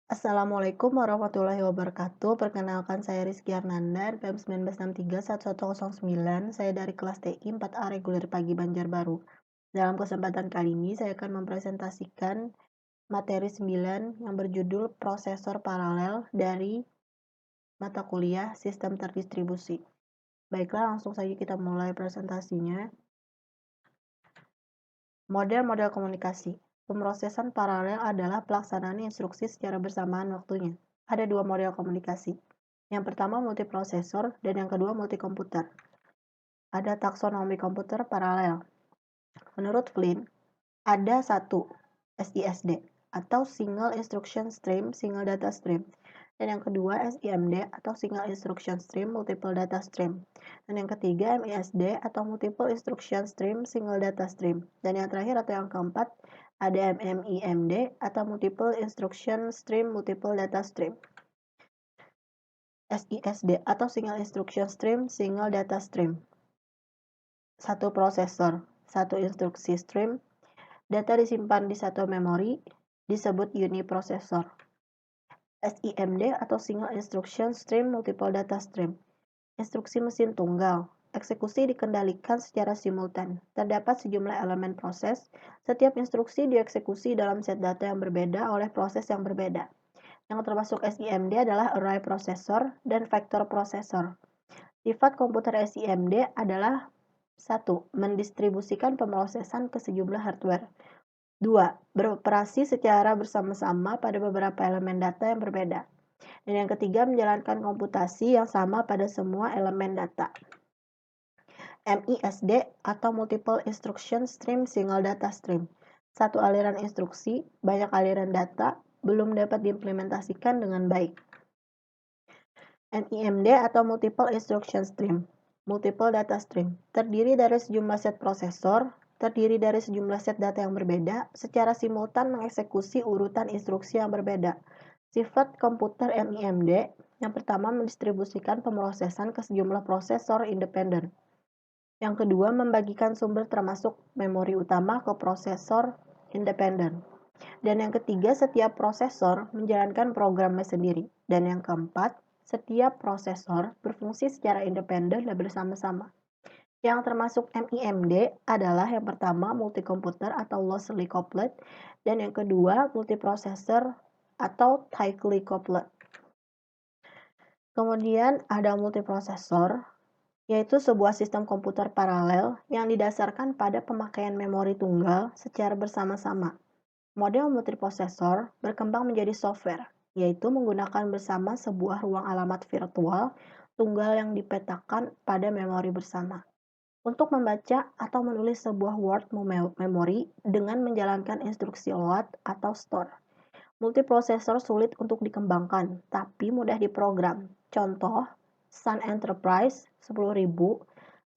Assalamualaikum warahmatullahi wabarakatuh. Perkenalkan saya Rizky Arnanda, NPM 19631109. Saya dari kelas TI 4A reguler pagi Banjarbaru. Dalam kesempatan kali ini saya akan mempresentasikan materi 9 yang berjudul prosesor paralel dari mata kuliah sistem terdistribusi. Baiklah, langsung saja kita mulai presentasinya. Model-model komunikasi. Pemrosesan paralel adalah pelaksanaan instruksi secara bersamaan waktunya. Ada dua model komunikasi. Yang pertama multiprosesor dan yang kedua multikomputer. Ada taksonomi komputer paralel. Menurut Flynn, ada satu SISD atau Single Instruction Stream, Single Data Stream. Dan yang kedua SIMD atau Single Instruction Stream, Multiple Data Stream. Dan yang ketiga MISD atau Multiple Instruction Stream, Single Data Stream. Dan yang terakhir atau yang keempat ada MMIMD atau Multiple Instruction Stream, Multiple Data Stream. SISD atau Single Instruction Stream, Single Data Stream. Satu prosesor, satu instruksi stream, data disimpan di satu memori, disebut uniprosesor. SIMD atau Single Instruction Stream, Multiple Data Stream. Instruksi mesin tunggal. Eksekusi dikendalikan secara simultan. Terdapat sejumlah elemen proses. Setiap instruksi dieksekusi dalam set data yang berbeda oleh proses yang berbeda. Yang termasuk SIMD adalah array processor dan vector processor. Sifat komputer SIMD adalah 1. Mendistribusikan pemrosesan ke sejumlah hardware. 2. Beroperasi secara bersama-sama pada beberapa elemen data yang berbeda. Dan yang ketiga, menjalankan komputasi yang sama pada semua elemen data. MISD atau Multiple Instruction Stream, Single Data Stream. Satu aliran instruksi, banyak aliran data, belum dapat diimplementasikan dengan baik. MIMD atau Multiple Instruction Stream, Multiple Data Stream. Terdiri dari sejumlah set prosesor, terdiri dari sejumlah set data yang berbeda, secara simultan mengeksekusi urutan instruksi yang berbeda. Sifat komputer MIMD yang pertama mendistribusikan pemrosesan ke sejumlah prosesor independen. Yang kedua membagikan sumber termasuk memori utama ke prosesor independen. Dan yang ketiga setiap prosesor menjalankan programnya sendiri. Dan yang keempat setiap prosesor berfungsi secara independen dan bersama-sama. Yang termasuk MIMD adalah yang pertama multikomputer atau loosely coupled dan yang kedua multiprocessor atau tightly coupled. Kemudian ada multiprosesor, yaitu sebuah sistem komputer paralel yang didasarkan pada pemakaian memori tunggal secara bersama-sama. Model multiprosesor berkembang menjadi software, yaitu menggunakan bersama sebuah ruang alamat virtual tunggal yang dipetakan pada memori bersama. Untuk membaca atau menulis sebuah word memory dengan menjalankan instruksi load atau store. Multiprosesor sulit untuk dikembangkan, tapi mudah diprogram. Contoh, Sun Enterprise 10.000,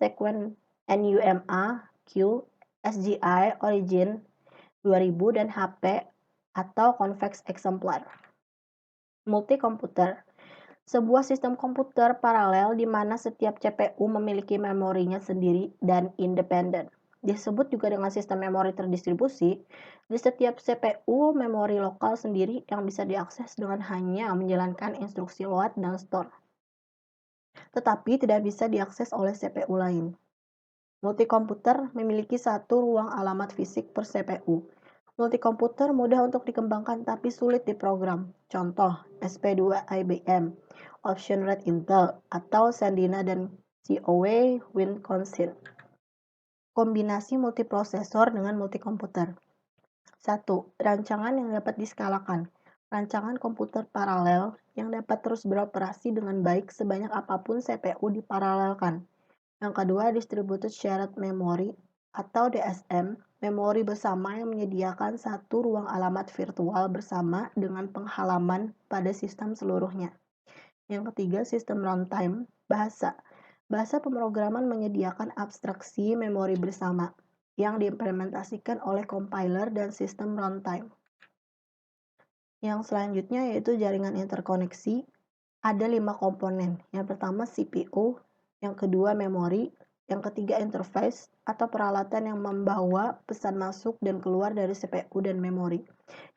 Sequent NUMA Q, SGI Origin 2000 dan HP atau Convex Exemplar. Multikomputer. Sebuah sistem komputer paralel di mana setiap CPU memiliki memorinya sendiri dan independen. Disebut juga dengan sistem memori terdistribusi. Di setiap CPU memori lokal sendiri yang bisa diakses dengan hanya menjalankan instruksi load dan store. Tetapi tidak bisa diakses oleh CPU lain. Multikomputer memiliki satu ruang alamat fisik per CPU. Multikomputer mudah untuk dikembangkan tapi sulit diprogram. Contoh, SP2 IBM, Option Red Intel, atau Sandia dan CoW Wisconsin. Kombinasi multiprosesor dengan multikomputer. 1. Rancangan yang dapat diskalakan. Rancangan komputer paralel yang dapat terus beroperasi dengan baik sebanyak apapun CPU diparalelkan. Yang kedua, Distributed Shared Memory atau DSM, memori bersama yang menyediakan satu ruang alamat virtual bersama dengan penghalaman pada sistem seluruhnya. Yang ketiga, sistem runtime, bahasa. Bahasa pemrograman menyediakan abstraksi memori bersama yang diimplementasikan oleh compiler dan sistem runtime. Yang selanjutnya yaitu jaringan interkoneksi. Ada 5 komponen. Yang pertama CPU, yang kedua memori, yang ketiga interface atau peralatan yang membawa pesan masuk dan keluar dari CPU dan memori.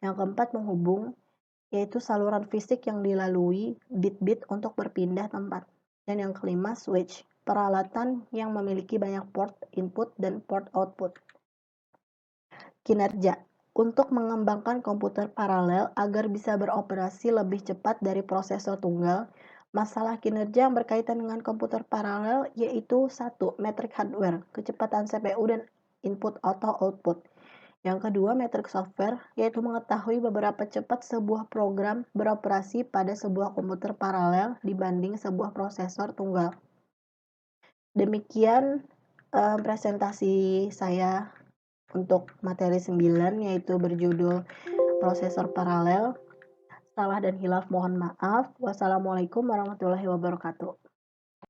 Yang keempat menghubung, yaitu saluran fisik yang dilalui bit-bit untuk berpindah tempat. Dan yang kelima, switch, peralatan yang memiliki banyak port input dan port output. Kinerja, untuk mengembangkan komputer paralel agar bisa beroperasi lebih cepat dari prosesor tunggal, masalah kinerja yang berkaitan dengan komputer paralel yaitu 1. Metrik hardware, kecepatan CPU dan input atau output. Yang kedua, metrik software, yaitu mengetahui beberapa cepat sebuah program beroperasi pada sebuah komputer paralel dibanding sebuah prosesor tunggal. Demikian presentasi saya untuk materi 9, yaitu berjudul prosesor paralel. Salah dan hilaf mohon maaf. Wassalamualaikum warahmatullahi wabarakatuh.